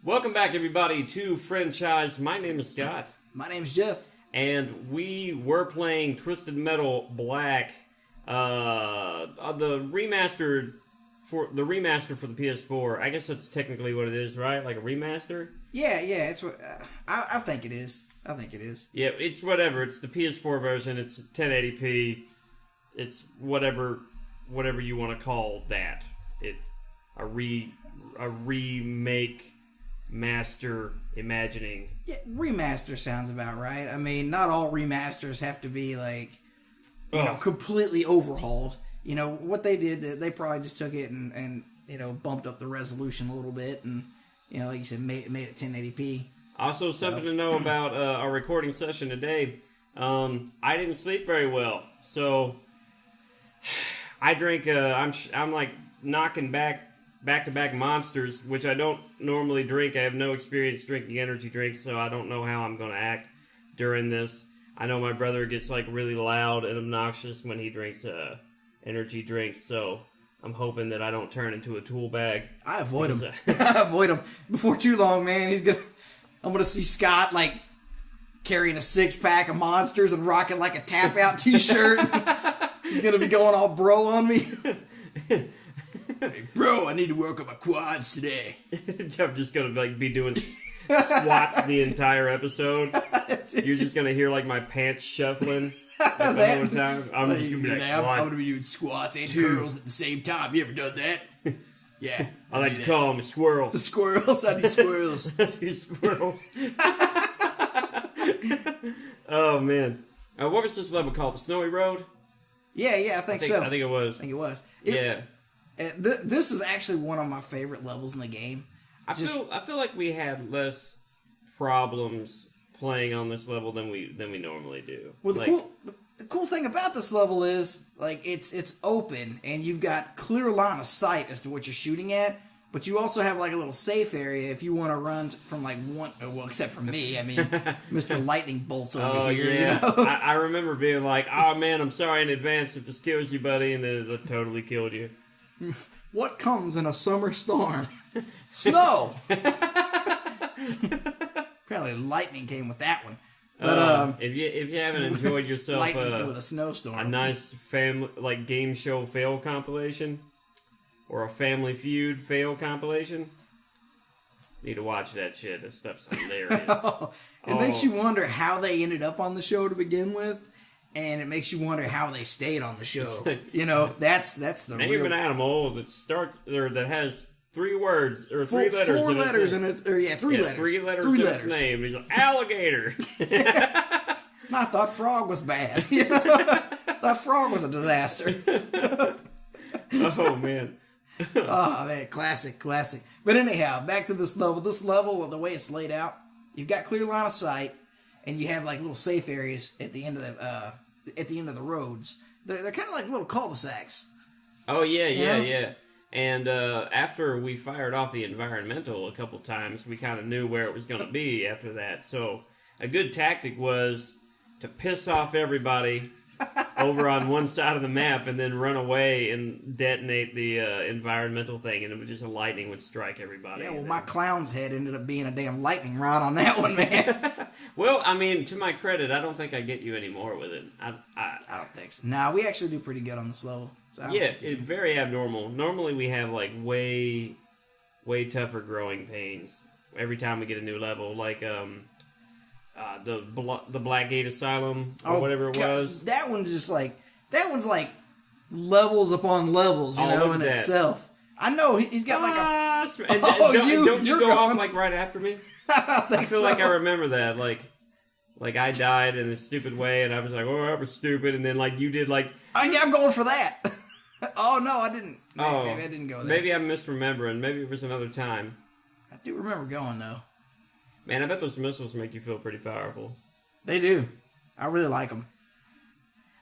Welcome back, everybody, to Franchise. My name is Scott. My name's Jeff. And we were playing Twisted Metal Black, the remaster for the PS4. I guess that's technically what it is, right? Like a remaster? Yeah, it's what I think it is. Yeah, it's whatever. It's the PS4 version. It's 1080p. It's whatever you want to call that. A remake, master, imagining. Yeah, remaster sounds about right. I mean, not all remasters have to be like, completely overhauled. You know, what they did, they probably just took it and bumped up the resolution a little bit and, like you said, made it 1080p. Also, something to know about our recording session today. I didn't sleep very well, so I drank. I'm like knocking back-to-back monsters, which I don't normally drink. I have no experience drinking energy drinks, so I don't know how I'm going to act during this. I know my brother gets like really loud and obnoxious when he drinks energy drinks, so I'm hoping that I don't turn into a tool bag. I avoid him. I avoid him. Before too long, man, I'm gonna see Scott like carrying a 6-pack of monsters and rocking like a tap out t-shirt. He's gonna be going all bro on me. Hey, bro, I need to work on my quads today. I'm just gonna be doing squats the entire episode. You're just gonna hear like my pants shuffling the whole time. I'm just gonna be like, I'm gonna be doing squats and curls at the same time. You ever done that? Yeah. I like to call them squirrels. The squirrels. I do squirrels. These squirrels. Oh man. What was this level called? The Snowy Road? Yeah, I think so. I think it was. Yeah. This is actually one of my favorite levels in the game. I feel like we had less problems playing on this level than we normally do. Well, the cool thing about this level is like it's open and you've got clear line of sight as to what you're shooting at, but you also have like a little safe area if you want to run from like one. Well, except for me, I mean, Mr. Lightning Bolts over here. Yeah. You know? I remember being like, "Oh man, I'm sorry in advance if this kills you, buddy," and then it totally killed you. What comes in a summer storm? Snow! Apparently lightning came with that one. But if you haven't enjoyed yourself lightning with a snowstorm. A nice family like game show fail compilation or a Family Feud fail compilation, you need to watch that shit. That stuff's hilarious. It makes you wonder how they ended up on the show to begin with. And it makes you wonder how they stayed on the show. That's the Name real... an animal that starts or that has 3 words or 3 letters. 4 letters in it. Or 3 letters. 3 letters in its name. He's like, alligator. I thought frog was bad. Thought frog was a disaster. Oh man. Oh man, classic. But anyhow, back to this level. This level, the way it's laid out, you've got clear line of sight, and you have like little safe areas at the end of the roads. They're kind of like little cul-de-sacs. Oh yeah. And after we fired off the environmental a couple times, we kind of knew where it was going to be after that. So a good tactic was to piss off everybody over on one side of the map and then run away and detonate the environmental thing, and it would just lightning would strike everybody. Yeah, well, my clown's head ended up being a damn lightning rod on that one, man. Well, I mean, to my credit, I don't think I get you anymore with it. I don't think so. Nah, we actually do pretty good on this level. So yeah, it's very abnormal. Normally we have like way tougher growing pains every time we get a new level, like the Blackgate Asylum or whatever it was. That one's like levels upon levels, in itself. I know he's got like a. Don't you go off like right after me? I feel like I remember that, like I died in a stupid way, and I was like, "Oh, I was stupid," and then like you did like. I'm going for that. Oh no, I didn't. Maybe I didn't go there. Maybe I'm misremembering. Maybe it was another time. I do remember going though. Man, I bet those missiles make you feel pretty powerful. They do. I really like them.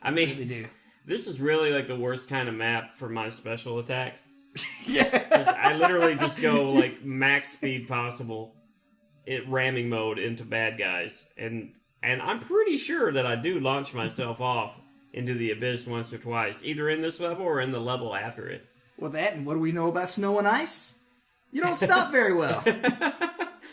I mean, they do. This is really like the worst kind of map for my special attack. Yeah. I literally just go like max speed possible, ramming mode into bad guys, and I'm pretty sure that I do launch myself off into the abyss once or twice, either in this level or in the level after it. Well, that and what do we know about snow and ice? You don't stop very well.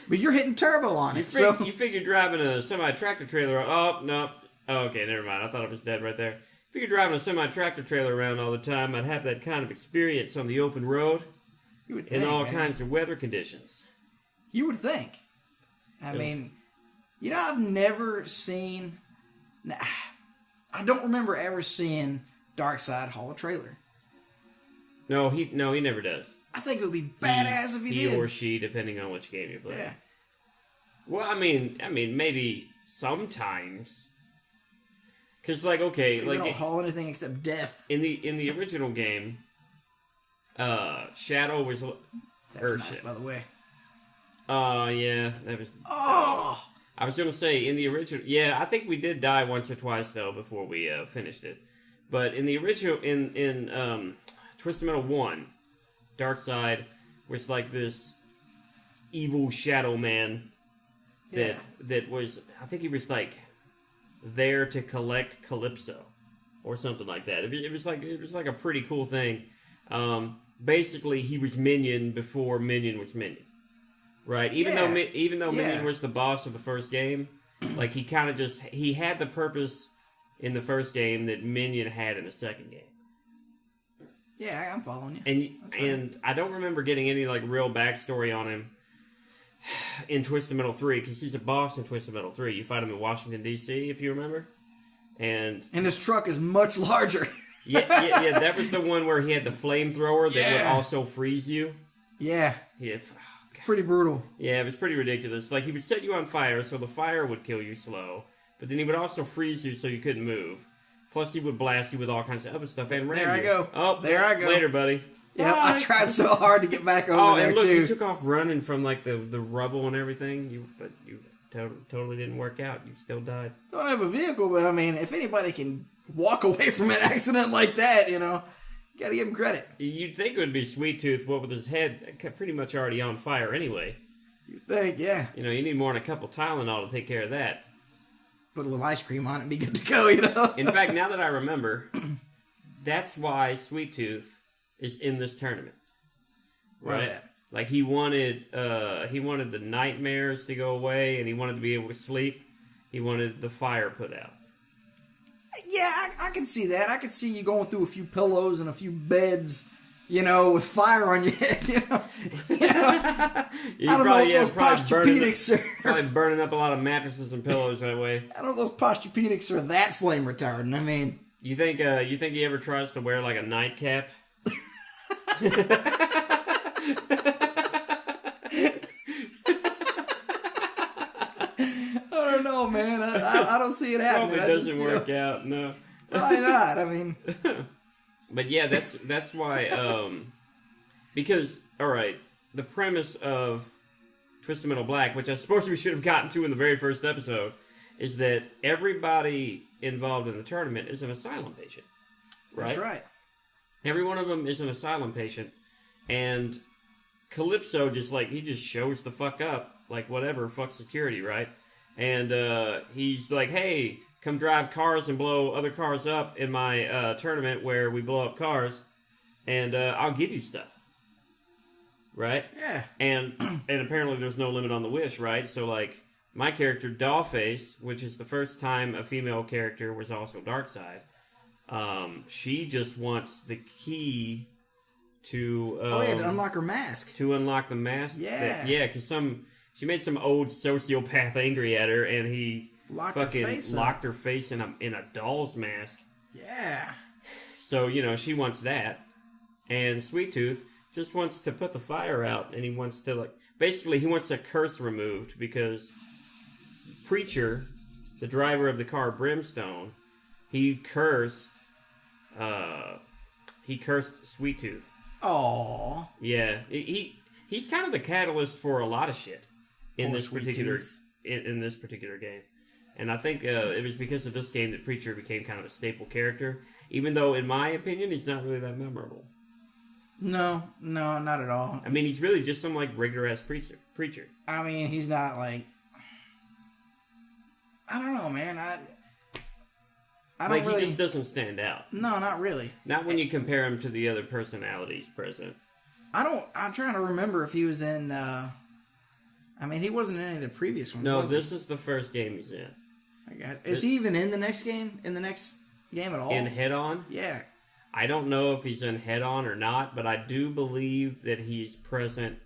But you're hitting turbo on it. You figure driving a semi-tractor trailer. Oh, no. Oh, okay, never mind. I thought it was dead right there. If you're driving a semi-tractor trailer around all the time, I'd have that kind of experience on the open road in all kinds of weather conditions. You would think. I mean, I've never seen... I don't remember ever seeing Darkseid haul a trailer. No, he never does. I think it would be badass if he did. He or she, depending on which game you play. Yeah. Well, I mean, maybe sometimes... Because, like, okay... They don't haul anything except death. In the original game, Shadow was... That was nice, by the way. Yeah, that was... Oh! I was going to say, in the original... Yeah, I think we did die once or twice, though, before we finished it. But in the original... In Twisted Metal 1, Darkseid was like this evil shadow man that was... I think he was, like, there to collect Calypso. Or something like that. It was like a pretty cool thing. Basically, he was Minion before Minion was Minion. Right, even though Minion was the boss of the first game, like he kind of he had the purpose in the first game that Minion had in the second game. Yeah, I'm following you. And I don't remember getting any like real backstory on him in Twisted Metal 3 because he's a boss in Twisted Metal 3. You fight him in Washington D.C. if you remember, and his truck is much larger. yeah. That was the one where he had the flamethrower that would also freeze you. Yeah. Yeah. Pretty brutal. Yeah, it was pretty ridiculous. Like, he would set you on fire, so the fire would kill you slow. But then he would also freeze you so you couldn't move. Plus, he would blast you with all kinds of other stuff and ram you. There I go. Oh, there I go. Later, buddy. Yeah, I tried so hard to get back over there, and look, too. you took off running from, like, the rubble and everything, but you totally didn't work out. You still died. I don't have a vehicle, but, I mean, if anybody can walk away from an accident like that, gotta give him credit. You'd think it would be Sweet Tooth, what with his head pretty much already on fire anyway. You'd think, yeah. You need more than a couple Tylenol to take care of that. Put a little ice cream on it and be good to go, In fact, now that I remember, that's why Sweet Tooth is in this tournament. Right? Like, he wanted the nightmares to go away, and he wanted to be able to sleep. He wanted the fire put out. Yeah, I can see that. I can see you going through a few pillows and a few beds, with fire on your head, I don't know if those Posturepedics probably burning up a lot of mattresses and pillows that way. I don't know if those Posturepedics are that flame retardant. I mean... You think he ever tries to wear, like, a nightcap? I don't know, man. I don't see it happening. Probably doesn't work out, no. Probably not, I mean... But yeah, that's why, because, alright, the premise of Twisted Metal Black, which I suppose we should have gotten to in the very first episode, is that everybody involved in the tournament is an asylum patient. Right? That's right. Every one of them is an asylum patient, and Calypso he just shows the fuck up, like whatever, fuck security, right? And he's like, hey, come drive cars and blow other cars up in my tournament where we blow up cars, and I'll give you stuff. Right? Yeah. And apparently there's no limit on the wish, right? So, like, my character, Dollface, which is the first time a female character was also Darkseid, she just wants the key to... to unlock her mask. To unlock the mask? Yeah. Because she made some old sociopath angry at her, and he... Locked her face in a doll's mask. Yeah. So, she wants that. And Sweet Tooth just wants to put the fire out, and he wants to, basically he wants a curse removed, because Preacher, the driver of the car Brimstone, he cursed Sweet Tooth. Aww. Yeah. He's kind of the catalyst for a lot of shit in this particular game. And I think it was because of this game that Preacher became kind of a staple character, even though, in my opinion, he's not really that memorable. No, not at all. I mean, he's really just some, regular-ass preacher. I mean, he's not, I don't know, man. I don't really... He just doesn't stand out. No, not really. Not when you compare him to the other personalities present. I'm trying to remember if he was in... I mean, he wasn't in any of the previous ones. No, this is the first game he's in. Is he even in the next game? In the next game at all? In Head On? Yeah. I don't know if he's in Head On or not, but I do believe that he's present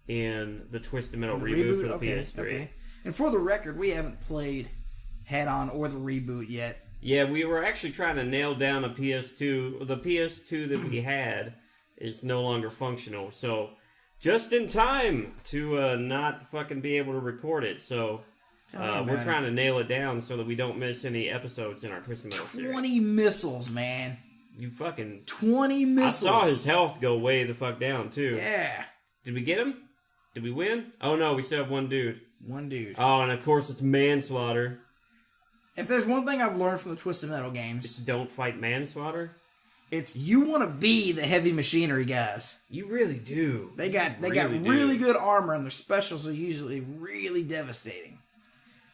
in the Twisted Metal reboot for the PS3. Okay. And for the record, we haven't played Head On or the reboot yet. Yeah, we were actually trying to nail down a PS2. The PS2 that we had is no longer functional, so just in time to not fucking be able to record it. So we're trying to nail it down so that we don't miss any episodes in our Twisted Metal series. 20 missiles, man. You fucking... 20 missiles. I saw his health go way the fuck down, too. Yeah. Did we get him? Did we win? Oh, no, we still have one dude. One dude. Oh, and of course it's manslaughter. If there's one thing I've learned from the Twisted Metal games... It's don't fight manslaughter? It's you want to be the heavy machinery guys. You really do. They got really good armor, and their specials are usually really devastating.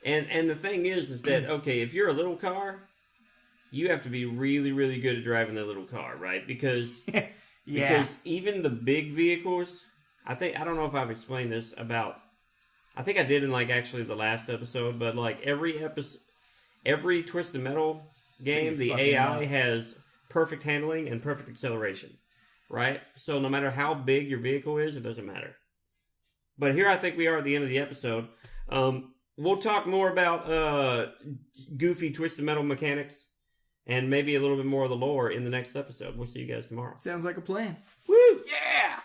And the thing is that, okay, if you're a little car, you have to be really, really good at driving that little car, right? Because because even the big vehicles, I don't know if I've explained this about, I think I did in actually the last episode, but every Twisted Metal game, the AI has perfect handling and perfect acceleration, right? So no matter how big your vehicle is, it doesn't matter. But here I think we are at the end of the episode. We'll talk more about goofy Twisted Metal mechanics and maybe a little bit more of the lore in the next episode. We'll see you guys tomorrow. Sounds like a plan. Woo! Yeah!